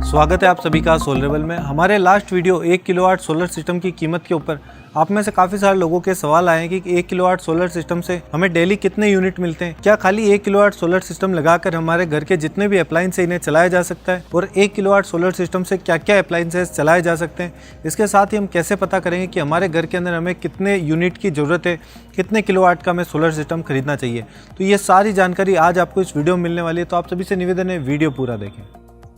स्वागत है आप सभी का सोलरेबल में। हमारे last video 1 kilowatt solar system की कीमत के ऊपर आप में से काफ़ी सारे लोगों के सवाल आए हैं कि 1 किलोवाट सोलर सिस्टम से हमें डेली कितने यूनिट मिलते हैं, क्या खाली 1 किलोवाट सोलर सिस्टम लगाकर हमारे घर के जितने भी अप्लायंस इन्हें चलाया जा सकता है, और 1 किलोवाट सोलर सिस्टम से क्या क्या अप्लायंसेस चलाए जा सकते हैं। इसके साथ ही हम कैसे पता करेंगे कि हमारे घर के अंदर हमें कितने यूनिट की ज़रूरत है, कितने किलोवाट का हमें सोलर सिस्टम खरीदना चाहिए। तो ये सारी जानकारी आज आपको इस वीडियो में मिलने वाली है, तो आप सभी से निवेदन है वीडियो पूरा देखें।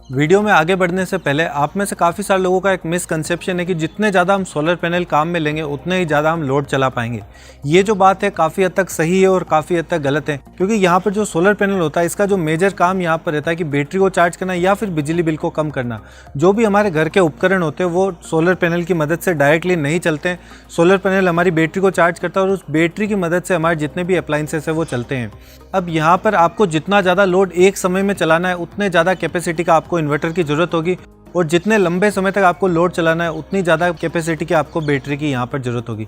वीडियो में आगे बढ़ने से पहले आप में से काफ़ी सारे लोगों का एक मिसकंसेप्शन है कि जितने ज़्यादा हम सोलर पैनल काम में लेंगे उतने ही ज़्यादा हम लोड चला पाएंगे। ये जो बात है काफ़ी हद तक सही है और काफ़ी हद तक गलत है, क्योंकि यहाँ पर जो सोलर पैनल होता है इसका जो मेजर काम यहाँ पर रहता है कि बैटरी को चार्ज करना या फिर बिजली बिल को कम करना। जो भी हमारे घर के उपकरण होते हैं वो सोलर पैनल की मदद से डायरेक्टली नहीं चलते हैं। सोलर पैनल हमारी बैटरी को चार्ज करता है और उस बैटरी की मदद से हमारे जितने भी अप्लायंसेस है वो चलते हैं। अब यहाँ पर आपको जितना ज़्यादा लोड एक समय में चलाना है उतने ज़्यादा कैपेसिटी का आपको इन्वर्टर की ज़रूरत होगी, और जितने लंबे समय तक आपको लोड चलाना है उतनी ज़्यादा कैपेसिटी की आपको बैटरी की यहाँ पर ज़रूरत होगी।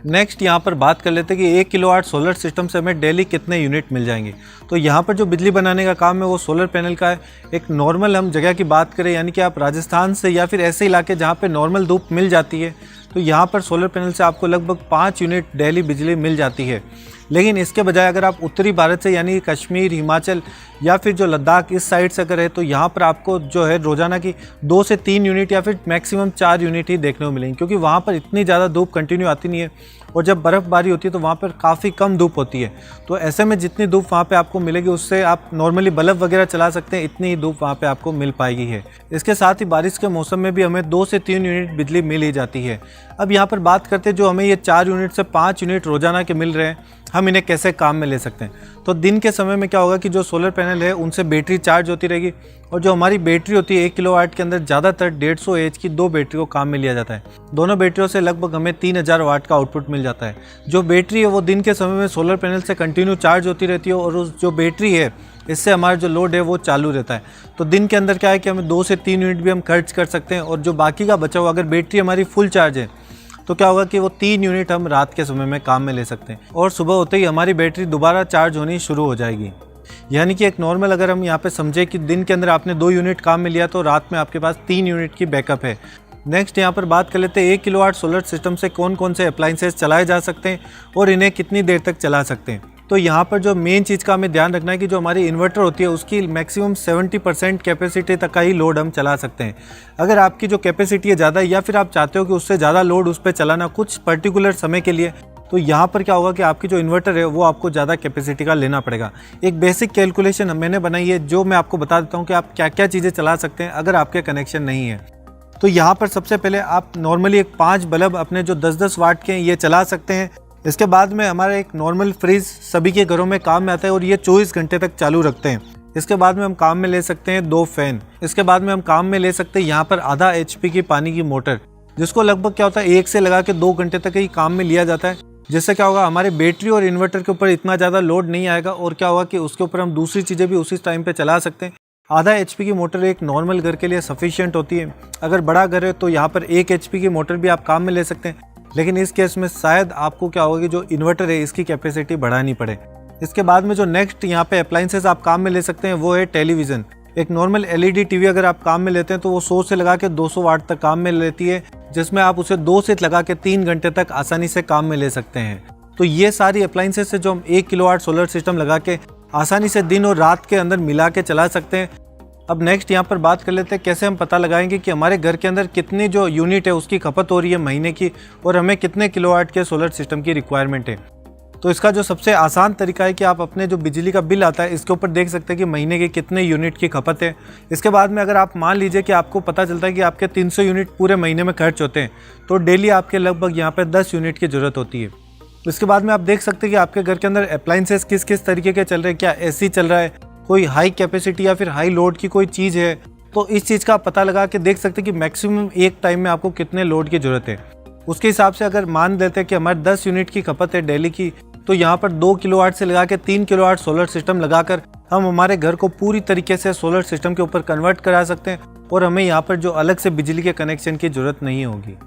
नेक्स्ट यहाँ पर बात कर लेते हैं कि 1 किलोवाट सोलर सिस्टम से हमें डेली कितने यूनिट मिल जाएंगे। तो यहाँ पर जो बिजली बनाने का काम है वो सोलर पैनल का है। एक नॉर्मल हम जगह की बात करें, यानी कि आप राजस्थान से या फिर ऐसे इलाके जहाँ पे नॉर्मल धूप मिल जाती है, तो यहाँ पर सोलर पैनल से आपको लगभग 5 यूनिट डेली बिजली मिल जाती है। लेकिन इसके बजाय अगर आप उत्तरी भारत से यानी कश्मीर, हिमाचल या फिर जो लद्दाख इस साइड से अगर है, तो यहाँ पर आपको जो है रोजाना की 2 से 3 यूनिट या फिर मैक्सिमम 4 यूनिट ही देखने को मिलेंगी, क्योंकि वहाँ पर इतनी ज़्यादा धूप कंटिन्यू आती नहीं है, और जब बर्फ़बारी होती है तो वहाँ पर काफ़ी कम धूप होती है। तो ऐसे में जितनी धूप वहाँ पे आपको मिलेगी उससे आप नॉर्मली बल्ब वगैरह चला सकते हैं, इतनी ही धूप वहाँ पे आपको मिल पाएगी है। इसके साथ ही बारिश के मौसम में भी हमें 2 से 3 यूनिट बिजली मिल ही जाती है। अब यहाँ पर बात करते हैं जो हमें ये 4 यूनिट से 5 यूनिट रोजाना के मिल रहे हैं, हम इन्हें कैसे काम में ले सकते हैं। तो दिन के समय में क्या होगा कि जो सोलर पैनल है उनसे बैटरी चार्ज होती रहेगी, और जो हमारी बैटरी होती है 1 किलोवाट के अंदर ज़्यादातर 150 एच की 2 बैटरी को काम में लिया जाता है। दोनों बैटरियों से लगभग हमें 3000 वाट का आउटपुट मिल जाता है। जो बैटरी है वो दिन के समय में सोलर पैनल से कंटिन्यू चार्ज होती रहती है, और उस जो बैटरी है इससे हमारा जो लोड है वो चालू रहता है। तो दिन के अंदर क्या है कि हमें 2 से 3 यूनिट भी हम खर्च कर सकते हैं, और जो बाकी का बचा हुआ अगर बैटरी हमारी फुल चार्ज है तो क्या होगा कि वो 3 यूनिट हम रात के समय में काम में ले सकते हैं, और सुबह होते ही हमारी बैटरी दोबारा चार्ज होनी शुरू हो जाएगी। यानी कि एक नॉर्मल अगर हम यहाँ पे समझे कि दिन के अंदर आपने 2 यूनिट काम में लिया तो रात में आपके पास 3 यूनिट की बैकअप है। नेक्स्ट यहाँ पर बात कर लेते हैं 1 किलोवाट सोलर सिस्टम से कौन कौन से अप्लायंसेस चलाए जा सकते हैं और इन्हें कितनी देर तक चला सकते हैं। तो यहाँ पर जो मेन चीज़ का हमें ध्यान रखना है कि जो हमारी इन्वर्टर होती है उसकी मैक्सिमम 70% कैपेसिटी तक का ही लोड हम चला सकते हैं। अगर आपकी जो कैपेसिटी है ज़्यादा, या फिर आप चाहते हो कि उससे ज़्यादा लोड उस पर चलाना कुछ पर्टिकुलर समय के लिए, तो यहाँ पर क्या होगा कि आपकी जो इन्वर्टर है वो आपको ज़्यादा कैपेसिटी का लेना पड़ेगा। एक बेसिक कैलकुलेशन मैंने बनाई है जो मैं आपको बता देता हूँ कि आप क्या क्या चीज़ें चला सकते हैं अगर आपके कनेक्शन नहीं है। तो यहाँ पर सबसे पहले आप नॉर्मली एक 5 बल्ब अपने जो 10-10 वाट के हैं ये चला सकते हैं। इसके बाद में हमारा एक नॉर्मल फ्रिज सभी के घरों में काम में आता है और ये 24 घंटे तक चालू रखते हैं। इसके बाद में हम काम में ले सकते हैं 2 फैन। इसके बाद में हम काम में ले सकते हैं यहाँ पर आधा HP की पानी की मोटर, जिसको लगभग क्या होता है 1 से लगा के 2 घंटे तक ही काम में लिया जाता है। जिससे क्या होगा हमारे बैटरी और इन्वर्टर के ऊपर इतना ज़्यादा लोड नहीं आएगा, और क्या होगा कि उसके ऊपर हम दूसरी चीज़ें भी उसी टाइम पे चला सकते हैं। आधा HP की मोटर एक नॉर्मल घर के लिए सफिशिएंट होती है। अगर बड़ा घर है तो यहाँ पर 1 HP की मोटर भी आप काम में ले सकते हैं, लेकिन इस केस में शायद आपको क्या होगा कि जो इन्वर्टर है इसकी कैपेसिटी बढ़ानी पड़े। इसके बाद में जो नेक्स्ट यहाँ पे अप्लायंसेस आप काम में ले सकते हैं वो है टेलीविज़न। एक नॉर्मल LED टीवी अगर आप काम में लेते हैं तो वो 100 से लगा के 200 वाट तक काम में लेती है, जिसमें आप उसे 2 से लगा के 3 घंटे तक आसानी से काम में ले सकते हैं। तो ये सारी अप्लायंसेस है जो हम 1 किलोवाट सोलर सिस्टम लगा के आसानी से दिन और रात के अंदर मिला के चला सकते हैं। अब नेक्स्ट यहाँ पर बात कर लेते हैं कैसे हम पता लगाएंगे कि हमारे घर के अंदर कितनी जो यूनिट है उसकी खपत हो रही है महीने की, और हमें कितने किलोवाट के सोलर सिस्टम की रिक्वायरमेंट है। तो इसका जो सबसे आसान तरीका है कि आप अपने जो बिजली का बिल आता है इसके ऊपर देख सकते हैं कि महीने के कितने यूनिट की खपत है। इसके बाद में अगर आप मान लीजिए कि आपको पता चलता है कि आपके 300 यूनिट पूरे महीने में खर्च होते हैं, तो डेली आपके लगभग यहाँ पर 10 यूनिट की ज़रूरत होती है। इसके बाद में आप देख सकते हैं कि आपके घर के अंदर अप्लायंसेस किस किस तरीके के चल रहे हैं, क्या AC चल रहा है, कोई हाई कैपेसिटी या फिर हाई लोड की कोई चीज़ है। तो इस चीज़ का पता लगा के देख सकते हैं कि मैक्सिमम एक टाइम में आपको कितने लोड की ज़रूरत है। उसके हिसाब से अगर मान लेते हैं कि हमारे 10 यूनिट की खपत है डेली की, तो यहाँ पर 2 किलोवाट से लगा के 3 किलोवाट सोलर सिस्टम लगाकर हम हमारे घर को पूरी तरीके से सोलर सिस्टम के ऊपर कन्वर्ट करा सकते हैं, और हमें यहाँ पर जो अलग से बिजली के कनेक्शन की ज़रूरत नहीं होगी।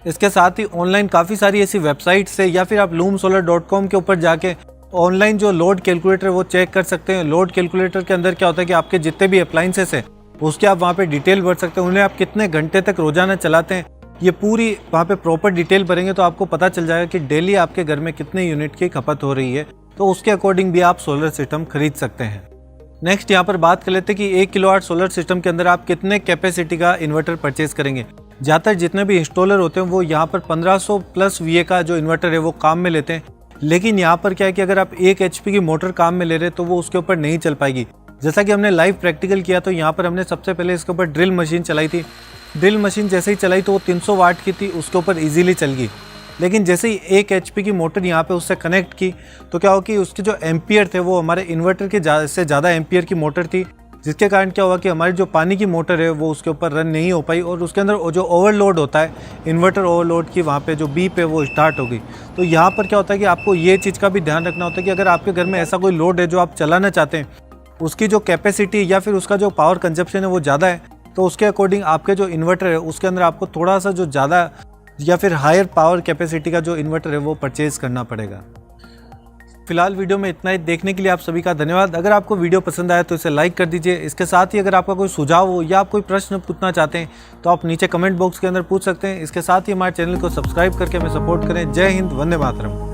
इसके साथ ही ऑनलाइन काफ़ी सारी ऐसी वेबसाइट्स है, या फिर आप loomsolar.com के ऊपर जाके ऑनलाइन जो लोड कैलकुलेटर वो चेक कर सकते हैं। लोड कैलकुलेटर के अंदर क्या होता है कि आपके जितने भी अप्लायंसेस है उसके आप वहाँ पे डिटेल भर सकते हैं। उन्हें आप कितने घंटे तक रोजाना चलाते हैं, ये पूरी वहाँ पे प्रॉपर डिटेल भरेंगे तो आपको पता चल जाएगा कि डेली आपके घर में कितने यूनिट की खपत हो रही है। तो उसके अकॉर्डिंग भी आप सोलर सिस्टम खरीद सकते हैं। नेक्स्ट यहाँ पर बात कर लेते हैं कि 1 किलोवाट सोलर सिस्टम के अंदर आप कितने कैपेसिटी का इन्वर्टर परचेज करेंगे। ज़्यादातर जितने भी इंस्टॉलर होते हैं वो यहाँ पर 1500 प्लस VA का जो इन्वर्टर है वो काम में लेते हैं। लेकिन यहाँ पर क्या है कि अगर आप 1 HP की मोटर काम में ले रहे हैं तो वो उसके ऊपर नहीं चल पाएगी। जैसा कि हमने लाइव प्रैक्टिकल किया तो यहाँ पर हमने सबसे पहले इसके ऊपर ड्रिल मशीन चलाई थी। ड्रिल मशीन जैसे ही चलाई तो वो 300 वाट की थी, उसके ऊपर ईजिली चल गई। लेकिन जैसे ही 1 HP की मोटर यहाँ पे उससे कनेक्ट की तो क्या हो कि उसके जो एम्पियर थे वो हमारे इन्वर्टर के से ज़्यादा एम्पियर की मोटर थी, जिसके कारण क्या हुआ कि हमारी जो पानी की मोटर है वो उसके ऊपर रन नहीं हो पाई और उसके अंदर जो ओवरलोड होता है, इन्वर्टर ओवरलोड की वहाँ पे जो बीप है वो स्टार्ट हो गई। तो यहाँ पर क्या होता है कि आपको ये चीज़ का भी ध्यान रखना होता है कि अगर आपके घर में ऐसा कोई लोड है जो आप चलाना चाहते हैं, उसकी जो कैपेसिटी या फिर उसका जो पावर कंजप्शन है वो ज़्यादा है, तो उसके अकॉर्डिंग आपके जो इन्वर्टर है उसके अंदर आपको थोड़ा सा जो ज़्यादा या फिर हायर पावर कैपेसिटी का जो इन्वर्टर है वो परचेज करना पड़ेगा। फिलहाल वीडियो में इतना ही। देखने के लिए आप सभी का धन्यवाद। अगर आपको वीडियो पसंद आया तो इसे लाइक कर दीजिए। इसके साथ ही अगर आपका कोई सुझाव हो या आप कोई प्रश्न पूछना चाहते हैं तो आप नीचे कमेंट बॉक्स के अंदर पूछ सकते हैं। इसके साथ ही हमारे चैनल को सब्सक्राइब करके हमें सपोर्ट करें। जय हिंद, वंदे मातरम।